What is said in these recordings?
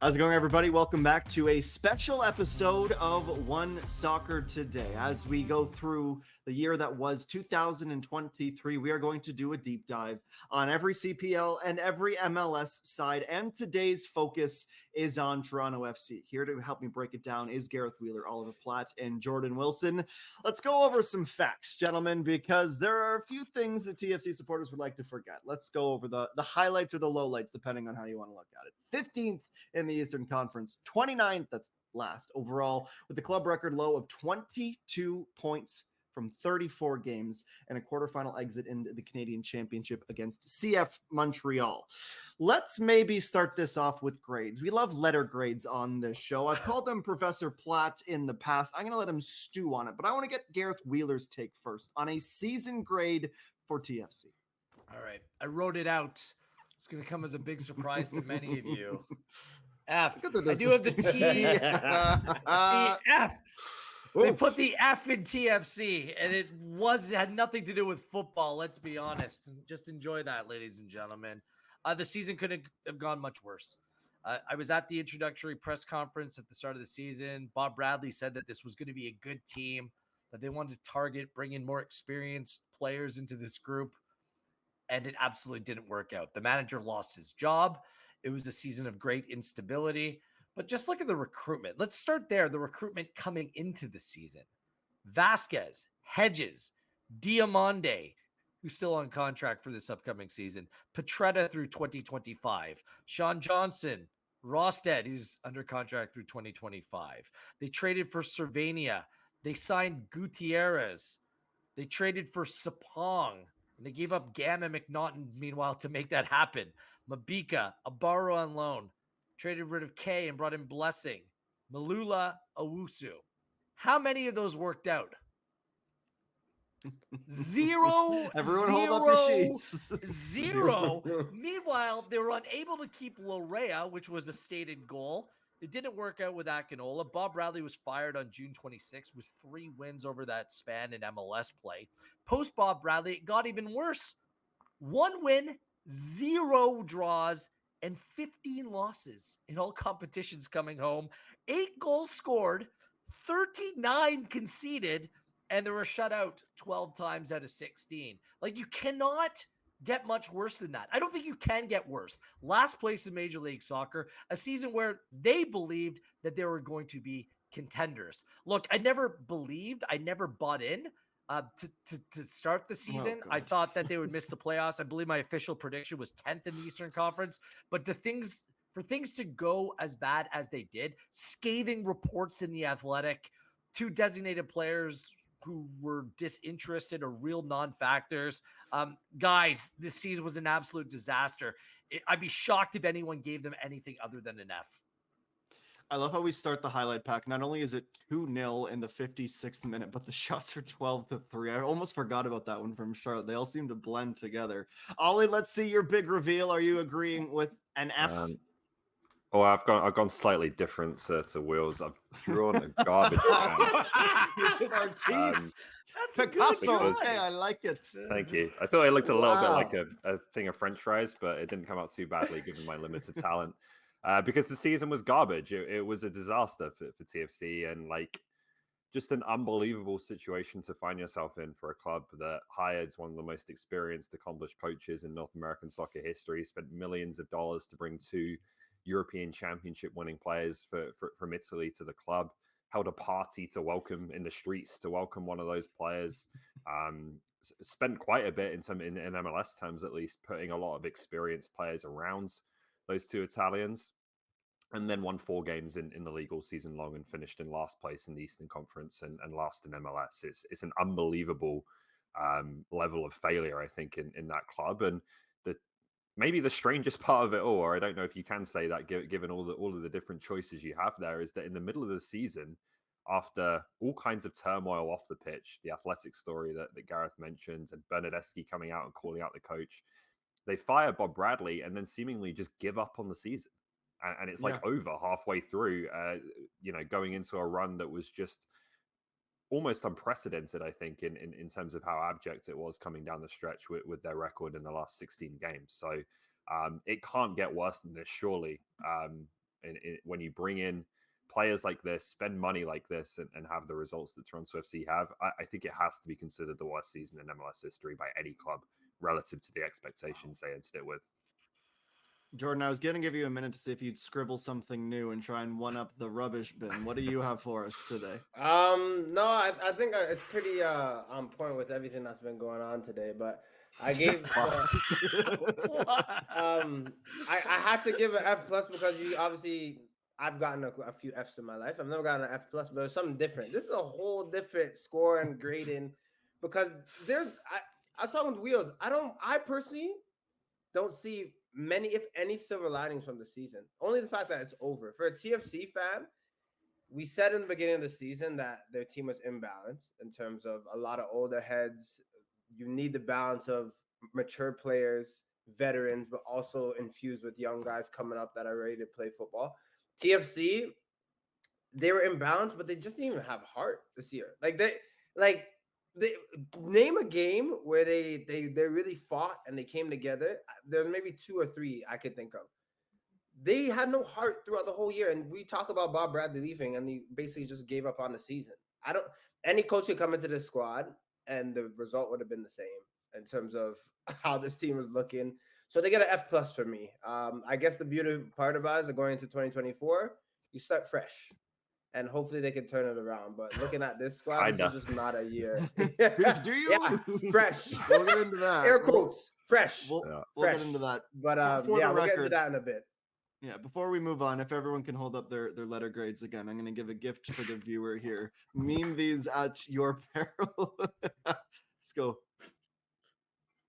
How's it going, everybody? Welcome back to a special episode of One Soccer Today. As we go through the year that was 2023, we are going to do a deep dive on every CPL and every MLS side, and today's focus is on Toronto FC. Here to help me break it down is Gareth Wheeler, Oliver Platt, and Jordan Wilson. Let's go over some facts, gentlemen, because there are a few things that TFC supporters would like to forget. Let's go over the highlights or the lowlights, depending on how you want to look at it. 15th in the Eastern Conference, 29th, that's last overall, with the club record low of 22 points from 34 games and a quarterfinal exit in the Canadian Championship against CF Montreal. Let's maybe start this off with grades. We love letter grades on this show. I've called them Professor Platt in the past. I'm going to let him stew on it, but I want to get Gareth Wheeler's take first on a season grade for TFC. All right. I wrote it out. It's going to come as a big surprise to many of you. F. I do have the T. The F. They put the F in TFC, and it had nothing to do with football. Let's be honest. Just enjoy that, ladies and gentlemen. The season couldn't have gone much worse. I was at the introductory press conference at the start of the season. Bob Bradley said that this was going to be a good team, that they wanted to target, bring in more experienced players into this group, and it absolutely didn't work out. The manager lost his job. It was a season of great instability. But just look at the recruitment. Let's start there. The recruitment coming into the season. Vasquez, Hedges, Diamande, who's still on contract for this upcoming season. Petretta through 2025. Sean Johnson, Rosted, who's under contract through 2025. They traded for Cervania. They signed Gutierrez. They traded for Sapong. And they gave up Gamma McNaughton, meanwhile, to make that happen. Mabika, Abaro on loan. Traded rid of K and brought in Blessing. Malula, Owusu. How many of those worked out? Zero. Everyone hold up your sheets. Zero. Meanwhile, they were unable to keep Lorea, which was a stated goal. It didn't work out with Akinola. Bob Bradley was fired on June 26th with 3 wins over that span in MLS play. Post Bob Bradley, it got even worse. 1 win, 0 draws, and 15 losses in all competitions coming home. 8 goals scored, 39 conceded, and they were shut out 12 times out of 16. Like, you cannot get much worse than that. I don't think you can get worse. Last place in Major League Soccer, a season where they believed that they were going to be contenders. Look, I never bought in to start the season. I thought that they would miss the playoffs. I believe my official prediction was 10th in the Eastern Conference. But for things to go as bad as they did, scathing reports in The Athletic, 2 designated players who were disinterested or real non-factors. Guys, this season was an absolute disaster. I'd be shocked if anyone gave them anything other than an F. I love how we start the highlight pack. Not only is it 2-0 in the 56th minute, but the shots are 12-3. I almost forgot about that one from Charlotte. They all seem to blend together. Ollie, let's see your big reveal. Are you agreeing with an F? I've gone slightly different to Wheels. I've drawn a garbage can. He's an artiste. Picasso. Okay, I like it. Thank you. I thought it looked a little bit like a thing of French fries, but it didn't come out too badly given my limited talent. Because the season was garbage. It was a disaster for TFC, and just an unbelievable situation to find yourself in for a club that hired one of the most experienced, accomplished coaches in North American soccer history, spent millions of dollars to bring 2 European Championship winning players from Italy to the club, held a party to welcome in the streets to welcome one of those players, spent quite a bit in MLS terms, at least, putting a lot of experienced players around those 2 Italians, and then won 4 games in the league all season long and finished in last place in the Eastern Conference and last in MLS. It's an unbelievable level of failure, I think, in that club. And maybe the strangest part of it all, or I don't know if you can say that given all of the different choices you have there, is that in the middle of the season, after all kinds of turmoil off the pitch, the Athletic story that Gareth mentioned, and Bernadeschi coming out and calling out the coach, they fire Bob Bradley and then seemingly just give up on the season. And it's over halfway through, going into a run that was just almost unprecedented, I think, in terms of how abject it was coming down the stretch with their record in the last 16 games. So it can't get worse than this, surely. when you bring in players like this, spend money like this, and have the results that Toronto FC have, I think it has to be considered the worst season in MLS history by any club relative to the expectations they entered it with. Jordan, I was going to give you a minute to see if you'd scribble something new and try and one up the rubbish bin. What do you have for us today? No, I think it's pretty on point with everything that's been going on today. But I gave I had to give an F plus because I've gotten a few Fs in my life. I've never gotten an F plus, but it's something different. This is a whole different score and grading because I was talking with Wheels. I personally don't see many, if any, silver linings from the season. Only the fact that it's over. For a TFC fan, we said in the beginning of the season that their team was imbalanced in terms of a lot of older heads. You need the balance of mature players, veterans, but also infused with young guys coming up that are ready to play football. TFC, they were imbalanced, but they just didn't even have heart this year. They name a game where they really fought and they came together. There's maybe 2 or 3 I could think of. They had no heart throughout the whole year. And we talk about Bob Bradley leaving, and he basically just gave up on the season. Any coach could come into this squad and the result would have been the same in terms of how this team was looking. So they get an F plus for me. I guess the beauty part about it is going into 2024, you start fresh. And hopefully they can turn it around. But looking at this squad, this is just not a year. Do you? Yeah, fresh. We'll get into that. Air quotes. Fresh. We'll fresh. get into that. But we'll get into that in a bit. Yeah, before we move on, if everyone can hold up their letter grades again, I'm going to give a gift for the viewer here. Meme these at your peril. Let's go.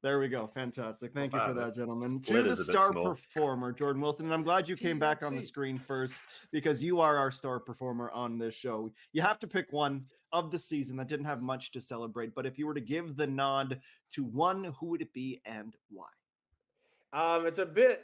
There we go. Fantastic. Thank you for that, gentlemen. To the star performer, Jordan Wilson. And I'm glad you came back on the screen first because you are our star performer on this show. You have to pick one of the season that didn't have much to celebrate. But if you were to give the nod to one, who would it be and why? It's a bit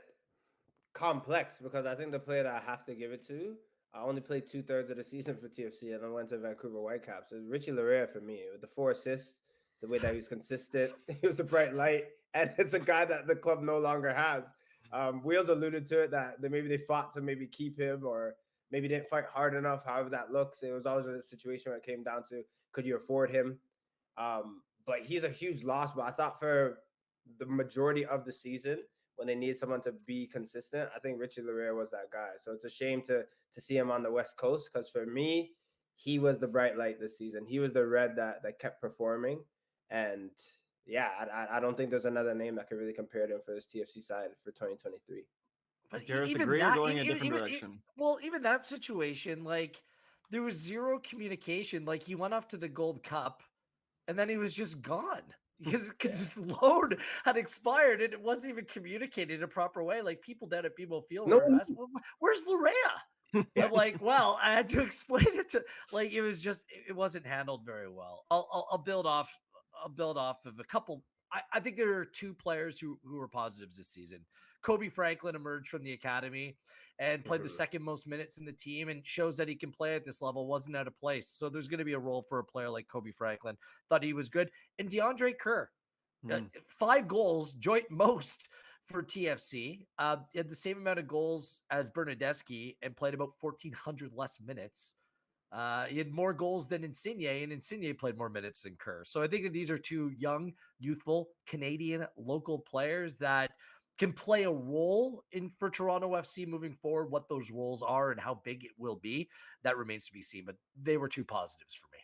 complex because I think the player that I have to give it to, I only played 2/3 of the season for TFC and I went to Vancouver Whitecaps. So Richie Larea for me with the 4 assists, the way that he was consistent, he was the bright light, and it's a guy that the club no longer has. Wheels alluded to it that maybe they fought to maybe keep him or maybe didn't fight hard enough. However that looks, it was always a situation where it came down to could you afford him? But he's a huge loss. But I thought for the majority of the season, when they need someone to be consistent, I think Richie Larea was that guy. So it's a shame to see him on the West Coast because for me, he was the bright light this season. He was the red that kept performing. And yeah, I don't think there's another name that could really compare to him for this TFC side for 2023. But Gareth even agree that, or going a different direction? Well, even that situation, like there was zero communication. Like he went off to the Gold Cup and then he was just gone because his loan had expired and it wasn't even communicated in a proper way. Like people down at BMO Field were asked, where's Larea? I'm like, well, I had to explain it to like it was just it wasn't handled very well. I'll build off of a couple. I think there are 2 players who were positives this season. Kobe Franklin emerged from the academy and played the second most minutes in the team and shows that he can play at this level, wasn't out of place. So there's going to be a role for a player like Kobe Franklin. Thought he was good. And DeAndre Kerr, 5 goals, joint most for TFC. He had the same amount of goals as Bernadeschi and played about 1,400 less minutes. He had more goals than Insigne, and Insigne played more minutes than Kerr. So I think that these are 2 young, youthful, Canadian local players that can play a role for Toronto FC moving forward. What those roles are and how big it will be, that remains to be seen. But they were 2 positives for me.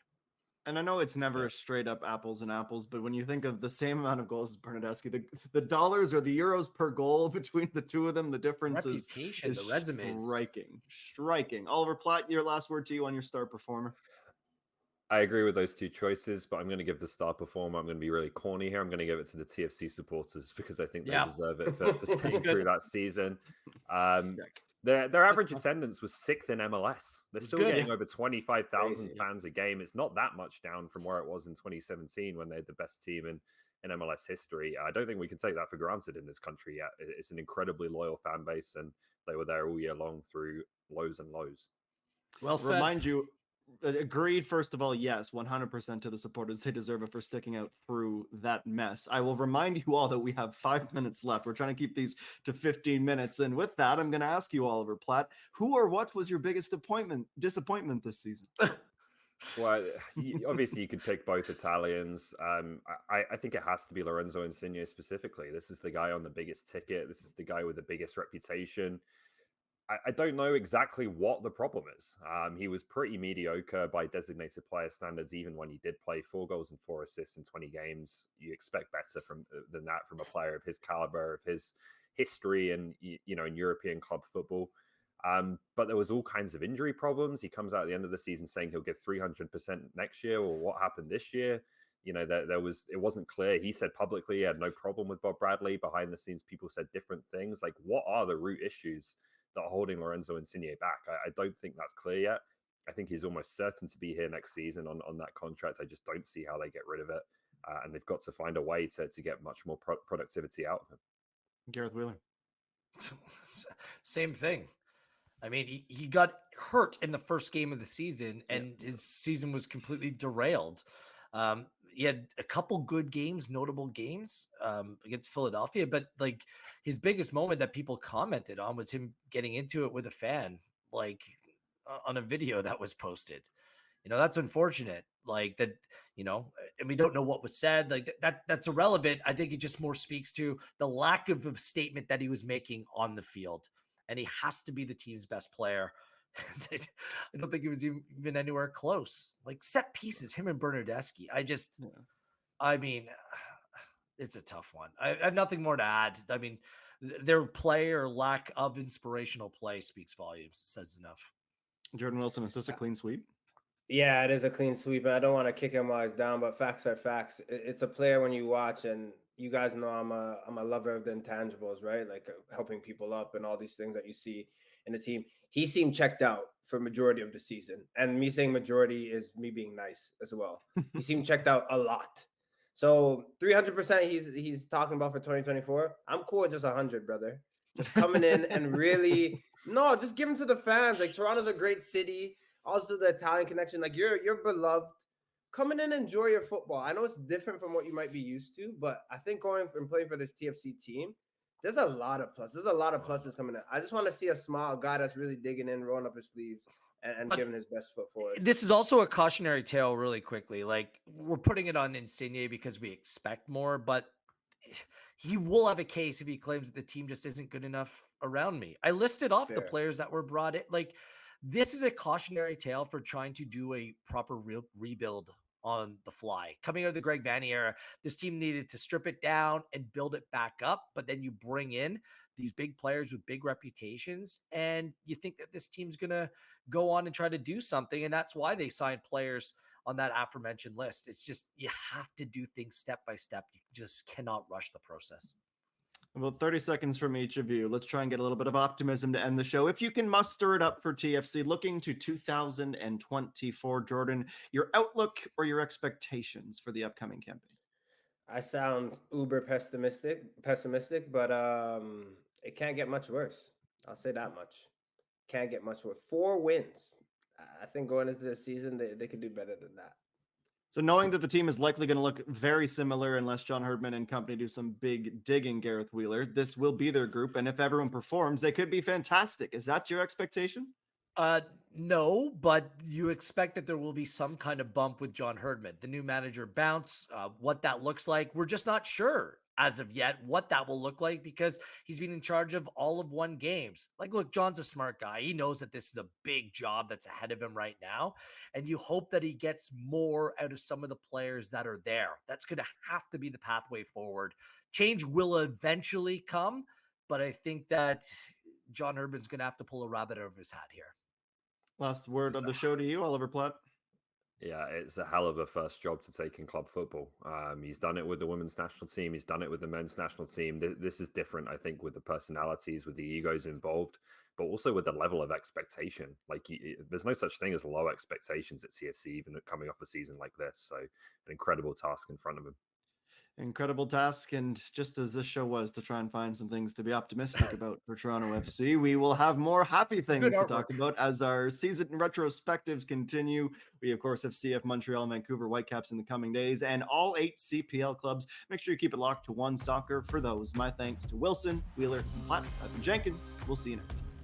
And I know it's never straight up apples and apples, but when you think of the same amount of goals as Bernadeschi, the dollars or the euros per goal between the 2 of them, the difference is the resume striking. Oliver Platt, your last word to you on your star performer. I agree with those 2 choices, but I'm going to give the star performer. I'm going to be really corny here. I'm going to give it to the TFC supporters because I think they deserve it for staying through that season. Their average attendance was 6th in MLS. They're still getting over 25,000 fans a game. It's not that much down from where it was in 2017 when they had the best team in MLS history. I don't think we can take that for granted in this country yet. It's an incredibly loyal fan base, and they were there all year long through lows and lows. Well said. Agreed. First of all, yes, 100% to the supporters. They deserve it for sticking out through that mess. I will remind you all that we have 5 minutes left. We're trying to keep these to 15 minutes. And with that, I'm going to ask you, Oliver Platt, who or what was your biggest disappointment this season? Well, obviously you could pick both Italians. I think it has to be Lorenzo Insigne specifically. This is the guy on the biggest ticket. This is the guy with the biggest reputation. I don't know exactly what the problem is. He was pretty mediocre by designated player standards, even when he did play 4 goals and 4 assists in 20 games. You expect better than that from a player of his caliber, of his history, and in European club football. But there was all kinds of injury problems. He comes out at the end of the season saying he'll give 300% next year. Or what happened this year? It wasn't clear. He said publicly he had no problem with Bob Bradley. Behind the scenes, people said different things. Like, what are the root issues that are holding Lorenzo Insigne back? I don't think that's clear yet. I think he's almost certain to be here next season on that contract. I just don't see how they get rid of it. And they've got to find a way to get much more productivity out of him. Gareth Wheeler. Same thing. I mean, he got hurt in the first game of the season, and his season was completely derailed. He had a couple good games, notable games against Philadelphia, but like his biggest moment that people commented on was him getting into it with a fan, like on a video that was posted. That's unfortunate. Like that, and we don't know what was said. Like that's irrelevant. I think it just more speaks to the lack of a statement that he was making on the field. And he has to be the team's best player. I don't think he was even anywhere close. Like set pieces, him and Bernardeschi. I mean, it's a tough one. I have nothing more to add. I mean, their play or lack of inspirational play speaks volumes. It says enough. Jordan Wilson, is this a clean sweep? Yeah, it is a clean sweep. And I don't want to kick him while he's down, but facts are facts. It's a player when you watch, and you guys know I'm a lover of the intangibles, right? Like helping people up and all these things that you see in the team. He seemed checked out for majority of the season. And me saying majority is me being nice as well. He seemed checked out a lot. So 300% he's talking about for 2024. I'm cool with just 100, brother. Just coming in and really, just giving to the fans. Like Toronto's a great city. Also the Italian connection. Like you're beloved. Come in and enjoy your football. I know it's different from what you might be used to, but I think going and playing for this TFC team, there's a lot of pluses. There's a lot of pluses coming in. I just want to see a smile, a guy that's really digging in, rolling up his sleeves, and giving his best foot forward. This is also a cautionary tale really quickly. Like we're putting it on Insigne because we expect more, but he will have a case if he claims that the team just isn't good enough around me. I listed off the players that were brought in. Like this is a cautionary tale for trying to do a proper rebuild on the fly. Coming out of the Greg Vanney era, this team needed to strip it down and build it back up, but then you bring in these big players with big reputations, and you think that this team's going to go on and try to do something, and that's why they signed players on that aforementioned list. It's just you have to do things step by step. You just cannot rush the process. About 30 seconds from each of you. Let's try and get a little bit of optimism to end the show. If you can muster it up for TFC, looking to 2024, Jordan, your outlook or your expectations for the upcoming campaign? I sound uber pessimistic, but it can't get much worse. I'll say that much. Can't get much worse. 4 wins. I think going into the season, they could do better than that. So knowing that the team is likely going to look very similar unless John Herdman and company do some big digging, Gareth Wheeler, this will be their group. And if everyone performs, they could be fantastic. Is that your expectation? No, but you expect that there will be some kind of bump with John Herdman, the new manager bounce, what that looks like. We're just not sure as of yet what that will look like because he's been in charge of all of 1 games. Like, look, John's a smart guy. He knows that this is a big job that's ahead of him right now. And you hope that he gets more out of some of the players that are there. That's going to have to be the pathway forward. Change will eventually come, but I think that John Herdman's going to have to pull a rabbit out of his hat here. Last word of the show to you, Oliver Platt. Yeah, it's a hell of a first job to take in club football. He's done it with the women's national team. He's done it with the men's national team. This is different, I think, with the personalities, with the egos involved, but also with the level of expectation. Like, there's no such thing as low expectations at CFC, even coming off a season like this. So, an incredible task in front of him. Incredible task, and just as this show was to try and find some things to be optimistic about for Toronto FC, we will have more happy things to talk about as our season retrospectives continue. We, of course, have CF Montreal and Vancouver Whitecaps in the coming days, and all 8 CPL clubs. Make sure you keep it locked to One Soccer for those. My thanks to Wilson, Wheeler, and Platts. I've been Jenkins. We'll see you next time.